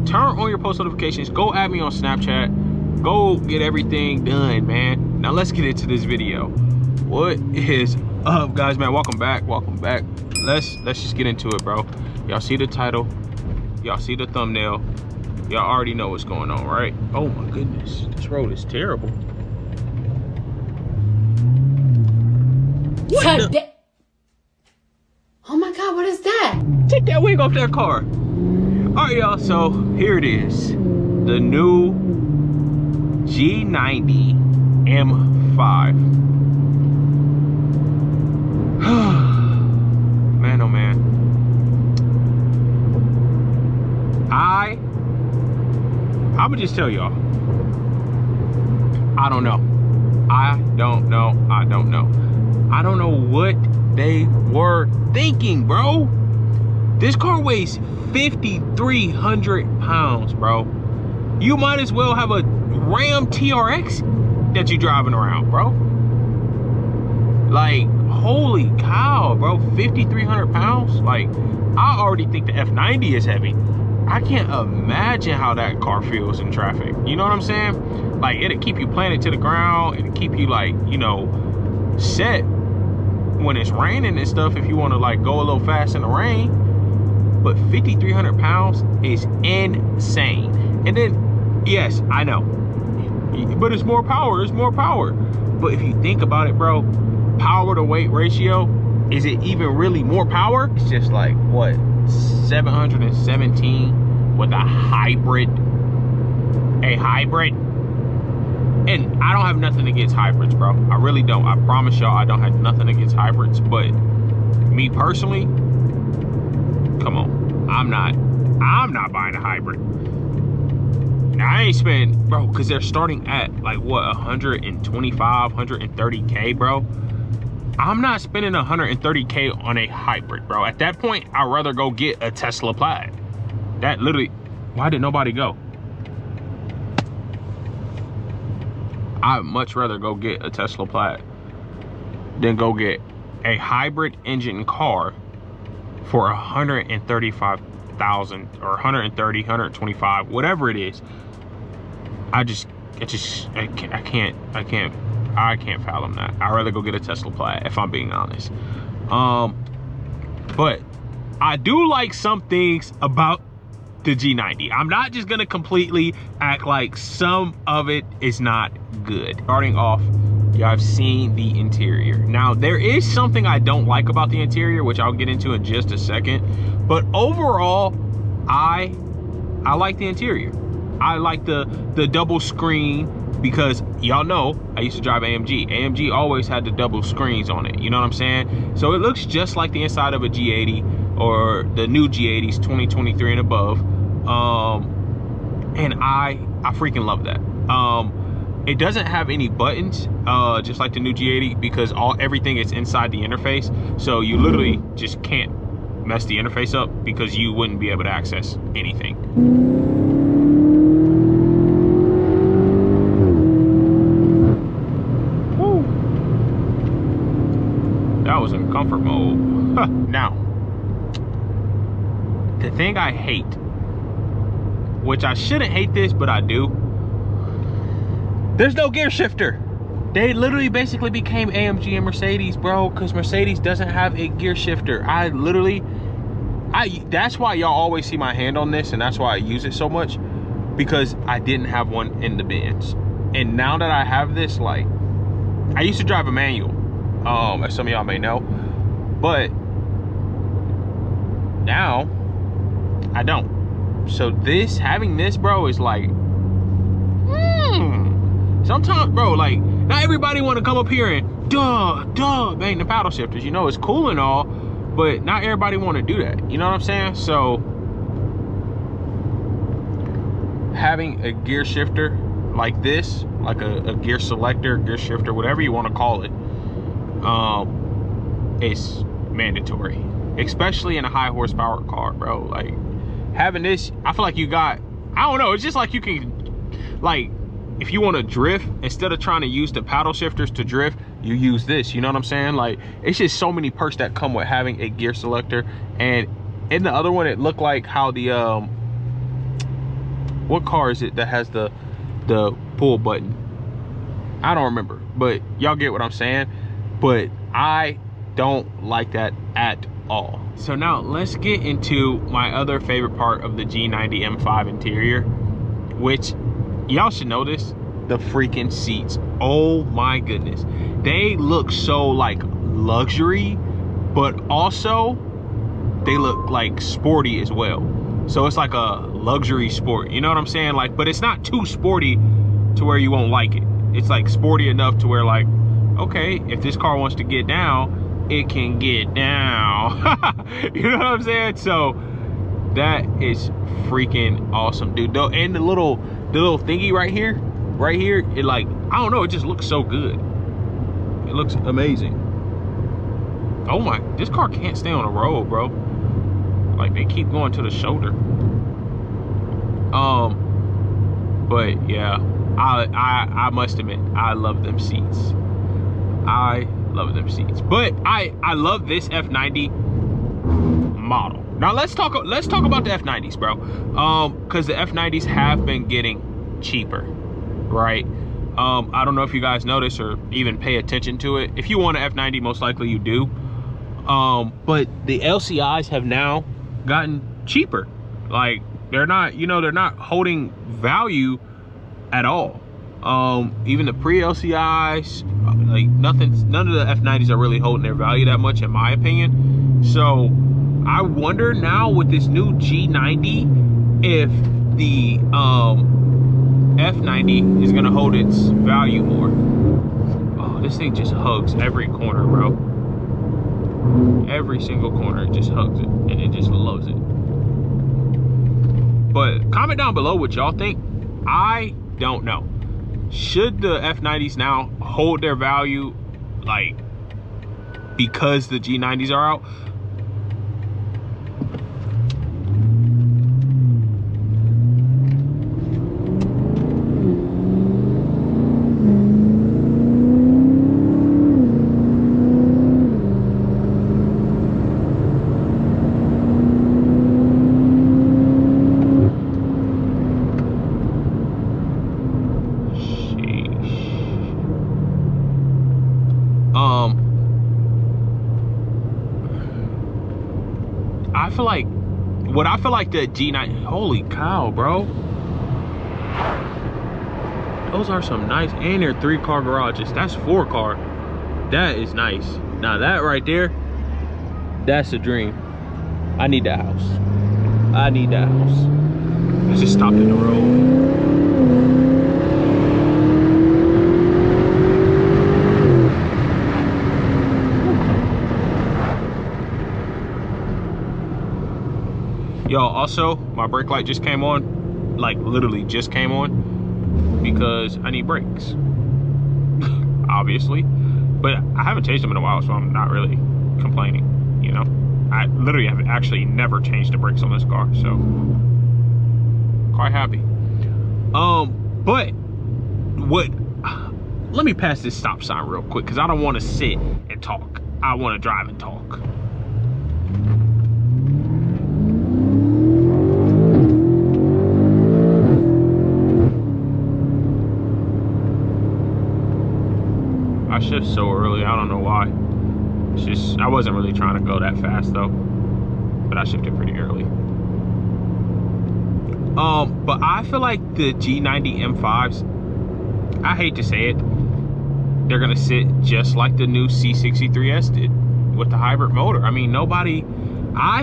turn on your post notifications, go add me on Snapchat, go get everything done, man. Now let's get into this video. What is up, guys, man? Welcome back. Let's just get into it, bro. Y'all see the title, y'all see the thumbnail, y'all already know what's going on, right? Oh my goodness, this road is terrible. What the? Oh my God, what is that? Take that wig off that car. All right, y'all, so here it is. The new G90 M5. Man, oh man. I'ma just tell y'all. I don't know. I don't know what they were thinking, bro. This car weighs 5,300 pounds, bro. You might as well have a Ram TRX that you driving around, bro. Like, holy cow, bro. 5,300 pounds. Like, I already think the F90 is heavy. I can't imagine how that car feels in traffic. You know what I'm saying? Like, it'll keep you planted to the ground. It'll keep you, like, you know, set when it's raining and stuff, if you want to, like, go a little fast in the rain. But 5,300 pounds is insane. And then, yes, I know, but it's more power. But if you think about it, bro, power to weight ratio, is it even really more power? It's just like, what, 717 with a hybrid. And I don't have nothing against hybrids, bro. I really don't. I promise y'all I don't have nothing against hybrids. But me personally, come on. I'm not buying a hybrid. Now I ain't spending, bro, because they're starting at like what, 125, 130K, bro. I'm not spending 130K on a hybrid, bro. At that point, I'd rather go get a Tesla Plaid. That literally, why did nobody go? I'd much rather go get a Tesla Plaid than go get a hybrid engine car for 135,000 or 130, 125, whatever it is. I can't fathom that. I'd rather go get a Tesla Plaid, if I'm being honest. But I do like some things about the G90. I'm not just gonna completely act like some of it is not good. Starting off, I've seen the interior. Now, there is something I don't like about the interior, which I'll get into in just a second. But overall, I like the interior. I like the double screen, because y'all know I used to drive AMG. AMG always had the double screens on it. You know what I'm saying? So it looks just like the inside of a G80 or the new G80s 2023 and above. And I freaking love that. It doesn't have any buttons, just like the new G80, because everything is inside the interface. So you literally just can't mess the interface up, because you wouldn't be able to access anything. Woo. That was in comfort mode. Now, the thing I hate, which I shouldn't hate this, but I do, there's no gear shifter. They literally basically became AMG and Mercedes, bro, because Mercedes doesn't have a gear shifter. That's why y'all always see my hand on this, and that's why I use it so much, because I didn't have one in the Benz. And now that I have this, like, I used to drive a manual, as some of y'all may know, but now I don't. So having this, bro, is like, sometimes, bro, like, not everybody want to come up here and bang the paddle shifters. You know, it's cool and all, but not everybody want to do that. You know what I'm saying? So having a gear shifter like this, like a gear selector, gear shifter, whatever you want to call it, is mandatory, especially in a high horsepower car, bro. Like, having this, I feel like you got, I don't know, it's just like you can, like, if you want to drift, instead of trying to use the paddle shifters to drift, you use this. You know what I'm saying? Like, it's just so many perks that come with having a gear selector. And in the other one, it looked like how the What car is it that has the pull button? I don't remember, but y'all get what I'm saying. But I don't like that at all. So now let's get into my other favorite part of the G90 M5 interior, which y'all should notice, the freaking seats. Oh my goodness. They look so like luxury, but also they look like sporty as well. So it's like a luxury sport, you know what I'm saying? Like, but it's not too sporty to where you won't like it. It's like sporty enough to where like, okay, if this car wants to get down, it can get down. You know what I'm saying? So that is freaking awesome, dude. And the little thingy right here, it like, I don't know, it just looks so good. It looks amazing. Oh my, this car can't stay on the road, bro. Like, they keep going to the shoulder. But yeah, I must admit, I love them seats. I love them seats. But I love this F90 model. Now let's talk about the F90s, bro. Because the F90s have been getting cheaper, right? I don't know if you guys notice or even pay attention to it. If you want an F90, most likely you do. But the LCIs have now gotten cheaper. Like, they're not, you know, they're not holding value at all. Even the pre-LCIs, like none of the F90s are really holding their value that much, in my opinion. So I wonder now with this new G90 if the F90 is gonna hold its value more. Oh, this thing just hugs every corner, bro. Every single corner, it just hugs it, and it just loves it. But comment down below what y'all think. I don't know. Should the F90s now hold their value, like, because the G90s are out? I feel like the G90, holy cow, bro. Those are some nice, and they're 3-car garages. That's 4-car. That is nice. Now that right there, that's a dream. I need that house. I need that house. I just stopped in the road. Yo, also, my brake light just came on, like literally just came on, because I need brakes, obviously. But I haven't changed them in a while, so I'm not really complaining, you know? I literally have actually never changed the brakes on this car, so quite happy. But let me pass this stop sign real quick, because I don't want to sit and talk. I want to drive and talk. I shift so early, I don't know why. It's just, I wasn't really trying to go that fast though, but I shifted pretty early. But I feel like the G90 M5s, I hate to say it, they're gonna sit just like the new C63S did with the hybrid motor. I mean, nobody, I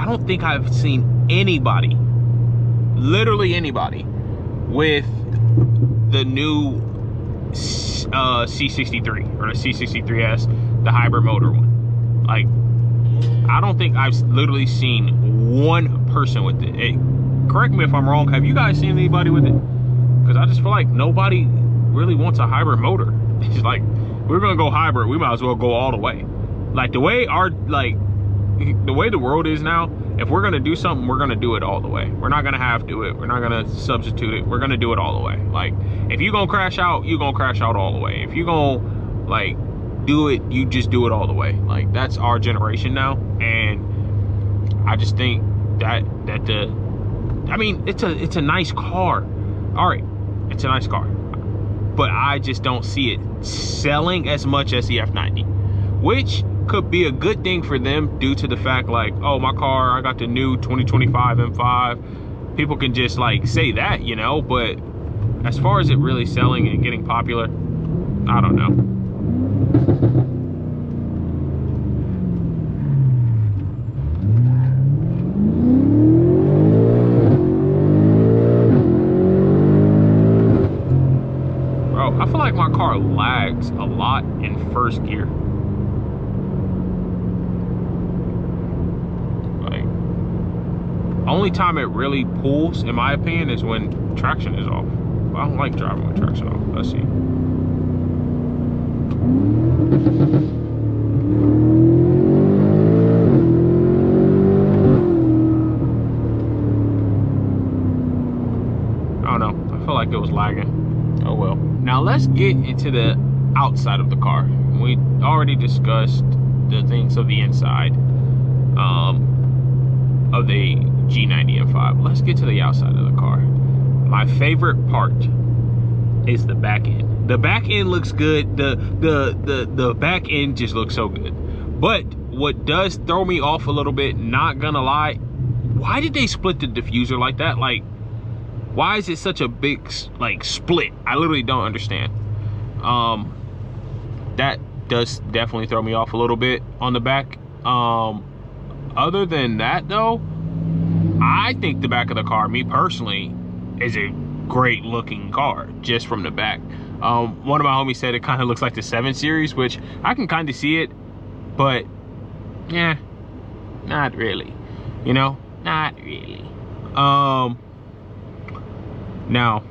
don't think I've seen anybody, literally anybody, with the new C63 or the C63S, the hybrid motor one. Like, I don't think I've literally seen one person with it. Correct me if I'm wrong, have you guys seen anybody with it? Because I just feel like nobody really wants a hybrid motor. It's like, we're gonna go hybrid, we might as well go all the way. Like, the way the world is now, if we're gonna do something, we're gonna do it all the way. We're not gonna half do it. We're not gonna substitute it. We're gonna do it all the way. Like, if you gonna crash out, you gonna crash out all the way. If you gonna, like, do it, you just do it all the way. Like, that's our generation now. And I just think that the I mean, it's a nice car. All right, it's a nice car, but I just don't see it selling as much as the F90, which could be a good thing for them due to the fact like, oh, my car, I got the new 2025 M5. People can just like say that, you know, but as far as it really selling and getting popular, I don't know. Bro, I feel like my car lags a lot in first gear. Like, only time it really pulls, in my opinion, is when traction is off. I don't like driving with traction off. Let's see. I don't know. I feel like it was lagging. Oh well. Now let's get into the outside of the car. We already discussed the things of the inside of the G90 M5. Let's get to the outside of the car. My favorite part is the back end. The back end looks good. The back end just looks so good. But what does throw me off a little bit, not gonna lie, why did they split the diffuser like that? Like, why is it such a big like split? I literally don't understand. That does definitely throw me off a little bit on the back. Other than that though, I think the back of the car, me personally, is a great looking car just from the back. One of my homies said it kind of looks like the 7 Series, which I can kind of see it, but yeah, not really, you know, not really. Now,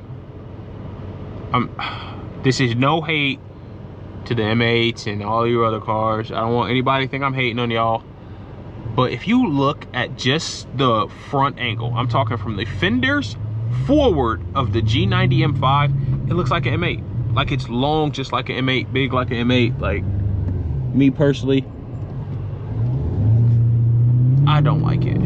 this is no hate to the M8s and all your other cars. I don't want anybody to think I'm hating on y'all. But if you look at just the front angle, I'm talking from the fenders forward of the G90 M5, it looks like an M8. Like it's long, just like an M8, big like an M8. Like, me personally, I don't like it.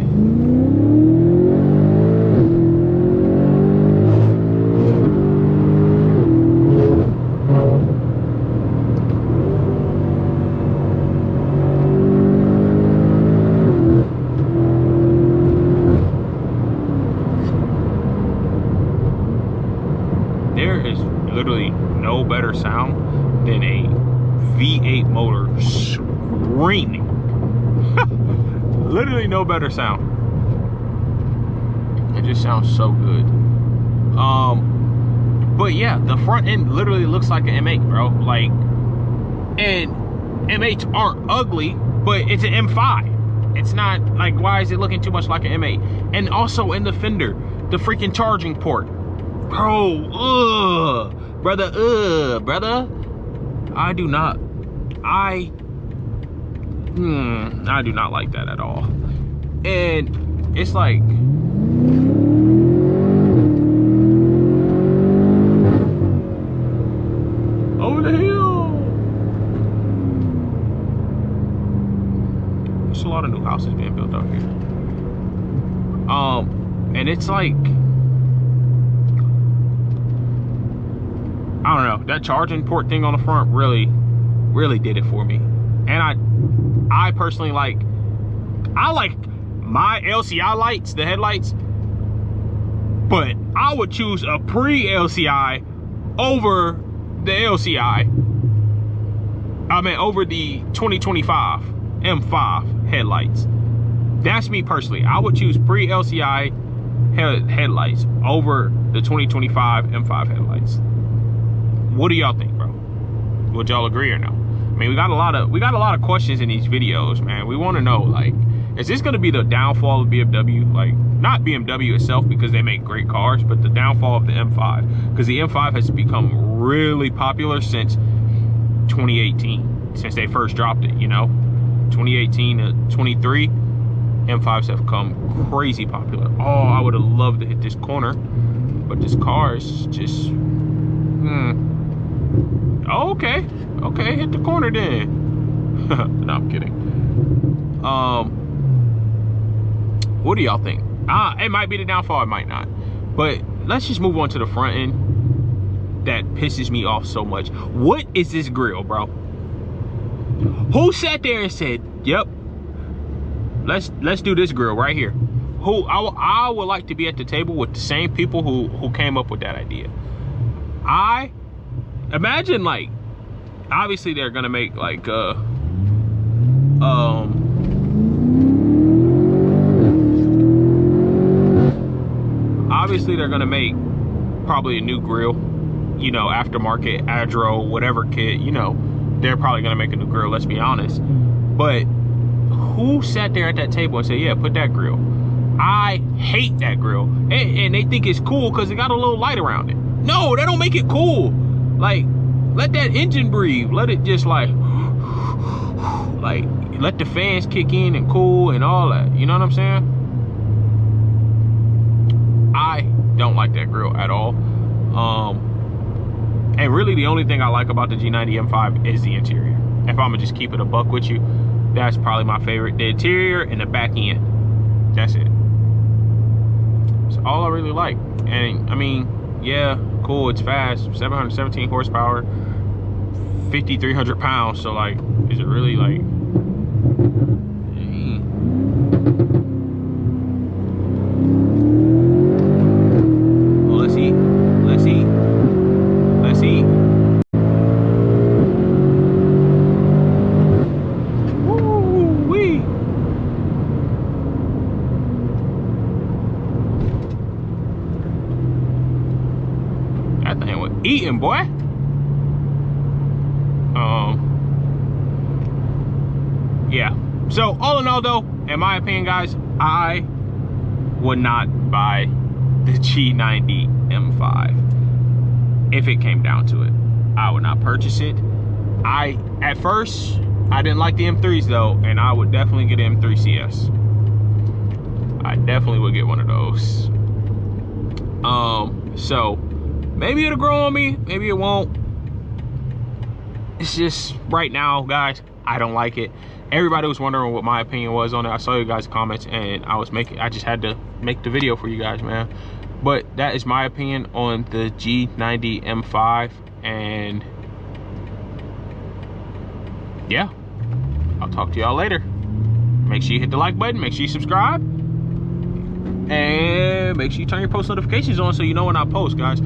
Literally no better sound than a V8 motor screaming. Literally no better sound. It just sounds so good. But yeah, the front end literally looks like an M8, bro. Like, and M8s aren't ugly, but it's an M5. It's not like, why is it looking too much like an M8? And also in the fender, the freaking charging port. Bro, brother, I do not like that at all. And it's like, over the hill. There's a lot of new houses being built out here. And it's like, I don't know, that charging port thing on the front really did it for me. And I personally I like my LCI lights, the headlights, but I would choose a pre-LCI over the LCI. I mean, over the 2025 M5 headlights. That's me personally. I would choose pre-LCI headlights over the 2025 M5 headlights. What do y'all think, bro? Would y'all agree or no? I mean, we got a lot of questions in these videos, man. We want to know, like, is this going to be the downfall of BMW? Like, not BMW itself, because they make great cars, but the downfall of the M5, because the M5 has become really popular since 2018, since they first dropped it, you know. 2018 to 23, M5s have become crazy popular. Oh, I would have loved to hit this corner, but this car is just Oh, okay, hit the corner then. No, I'm kidding. What do y'all think? It might be the downfall, it might not. But let's just move on to the front end. That pisses me off so much. What is this grill, bro? Who sat there and said, yep, let's do this grill right here? Who I would like to be at the table with the same people who came up with that idea. I imagine, like, obviously they're gonna make like obviously they're gonna make probably a new grill, you know, aftermarket Adro whatever kit, you know, they're probably gonna make a new grill, let's be honest. But who sat there at that table and said, yeah, put that grill? I hate that grill. And they think it's cool because it got a little light around it. No, that don't make it cool. Like, let that engine breathe. Let it just like let the fans kick in and cool and all that. You know what I'm saying? I don't like that grill at all. And really the only thing I like about the G90 M5 is the interior. If I'm gonna just keep it a buck with you, that's probably my favorite. The interior and the back end. That's it. It's all I really like. And I mean, yeah, cool, it's fast, 717 horsepower, 5,300 pounds. So like, is it really like, well, let's eat. Woo-wee. That thing was eating, boy. Yeah. So all in all, though, in my opinion, guys, I would not buy the G90 M5 if it came down to it. I would not purchase it. At first I didn't like the M3s though, and I would definitely get an M3 CS. I definitely would get one of those. So maybe it'll grow on me, maybe it won't. It's just right now, guys, I don't like it. Everybody was wondering what my opinion was on it. I saw you guys' comments and I just had to make the video for you guys, man. But that is my opinion on the G90 M5. And yeah, I'll talk to y'all later. Make sure you hit the like button, make sure you subscribe, and make sure you turn your post notifications on so you know when I post, guys.